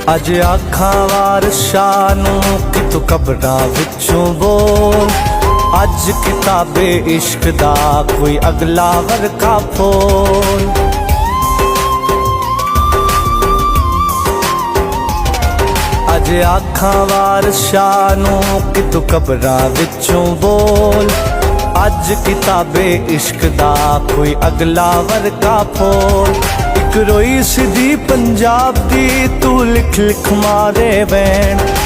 अज आखां वारशां नूं कि तू कबरां विचों बोल। अज किताबे इश्क दा कोई अगला वर्का फोल। अज आखां वारशां नूं कि तू कबरां विचों बोल। अज किताबे इश्क दा कोई अगला वर्का फोल। एक रोई सिधी पंजाब दी तू लिख लिख मारे वैन।